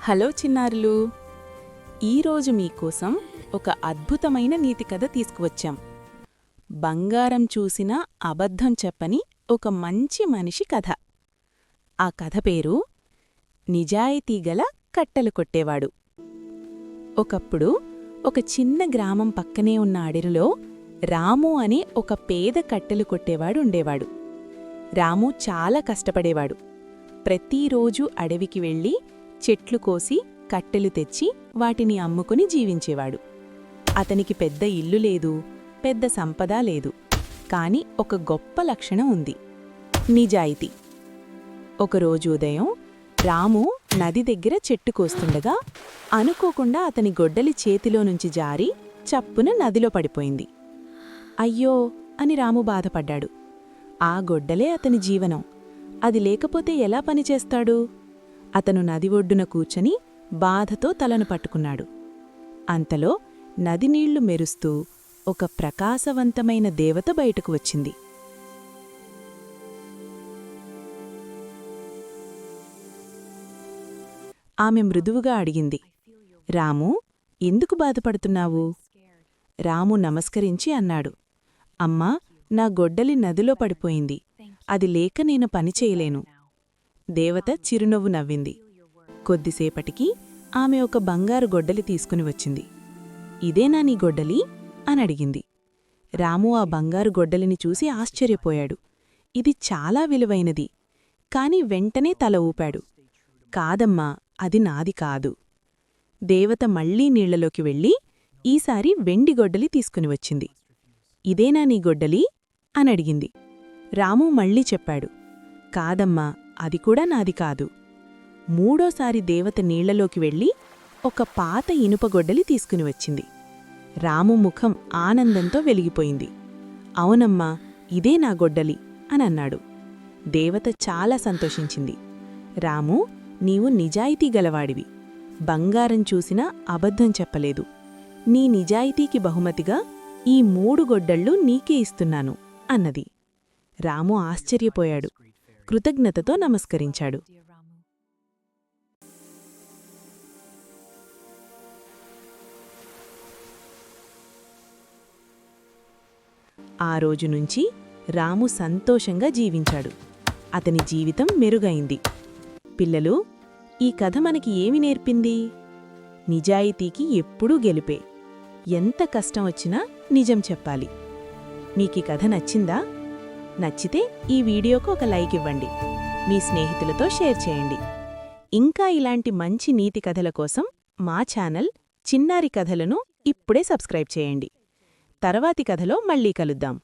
Hello చిన్నారులు, ఈరోజు మీకోసం ఒక అద్భుతమైన నీతి కథ తీసుకువచ్చాం. బంగారం చూసినా అబద్ధం చెప్పని ఒక మంచి మనిషి కథ. ఆ కథ పేరు నిజాయితీగల కట్టెలు కొట్టేవాడు. ఒకప్పుడు ఒక చిన్న గ్రామం పక్కనే ఉన్న అడవిలో రాము అనే ఒక పేద కట్టెలు కొట్టేవాడు ఉండేవాడు. రాము చాలా కష్టపడేవాడు. ప్రతిరోజూ అడవికి వెళ్ళి చెట్లు కోసి కట్టెలు తెచ్చి వాటిని అమ్ముకుని జీవించేవాడు. అతనికి పెద్ద ఇల్లు లేదు, పెద్ద సంపద లేదు, కాని ఒక గొప్ప లక్షణం ఉంది: నిజాయితీ. ఒకరోజు ఉదయం రాము నది దగ్గర చెట్టు కోస్తుండగా అనుకోకుండా అతని గొడ్డలి చేతిలో నుంచి జారి చప్పున నదిలో పడిపోయింది. అయ్యో అని రాము బాధపడ్డాడు. ఆ గొడ్డలే అతని జీవనం. అది లేకపోతే ఎలా పనిచేస్తాడు? అతను నది ఒడ్డున కూర్చొని బాధతో తలను పట్టుకున్నాడు. అంతలో నది నీళ్లు మెరుస్తూ ఒక ప్రకాశవంతమైన దేవత బయటకు వచ్చింది. ఆమె మృదువుగా అడిగింది, రాము, ఎందుకు బాధపడుతున్నావు? రాము నమస్కరించి అన్నాడు, అమ్మా, నా గొడ్డలి నదిలో పడిపోయింది. అది లేక నేను పనిచేయలేను. దేవత చిరునవ్వు నవ్వింది. కొద్దిసేపటికి ఆమె ఒక బంగారు గొడ్డలి తీసుకుని వచ్చింది. ఇదేనా నీ గొడ్డలి అని అడిగింది. రాము ఆ బంగారు గొడ్డలిని చూసి ఆశ్చర్యపోయాడు. ఇది చాలా విలువైనది. కాని వెంటనే తల ఊపాడు. కాదమ్మా, అది నాది కాదు. దేవత మళ్లీ నీళ్లలోకి వెళ్ళి ఈసారి వెండి గొడ్డలి తీసుకుని వచ్చింది. ఇదేనా నీ గొడ్డలి అని అడిగింది. రాము మళ్లీ చెప్పాడు, కాదమ్మా, అది కూడా నాది కాదు. మూడోసారి దేవత నీళ్లలోకి వెళ్ళి ఒక పాత ఇనుపగొడ్డలి తీసుకుని వచ్చింది. రాము ముఖం ఆనందంతో వెలిగిపోయింది. అవునమ్మా, ఇదే నా గొడ్డలి అని అన్నాడు. దేవత చాలా సంతోషించింది. రాము, నీవు నిజాయితీ గలవాడివి. బంగారం చూసినా అబద్ధం చెప్పలేదు. నీ నిజాయితీకి బహుమతిగా ఈ 3 గొడ్డళ్ళు నీకే ఇస్తున్నాను అన్నది. రాము ఆశ్చర్యపోయాడు. కృతజ్ఞతతో నమస్కరించాడు. ఆ రోజునుంచి రాము సంతోషంగా జీవించాడు. అతని జీవితం మెరుగైంది. పిల్లలు, ఈ కథ మనకి ఏమి నేర్పింది? నిజాయితీకి ఎప్పుడూ గెలిపే. ఎంత కష్టం వచ్చినా నిజం చెప్పాలి. మీకీ కథ నచ్చిందా? నచ్చితే ఈ వీడియోకు ఒక లైక్ ఇవ్వండి. మీ స్నేహితులతో షేర్ చేయండి. ఇంకా ఇలాంటి మంచి నీతి కథల కోసం మా ఛానల్ చిన్నారి కథలను ఇప్పుడే సబ్స్క్రైబ్ చేయండి. తర్వాతి కథలో మళ్ళీ కలుద్దాం.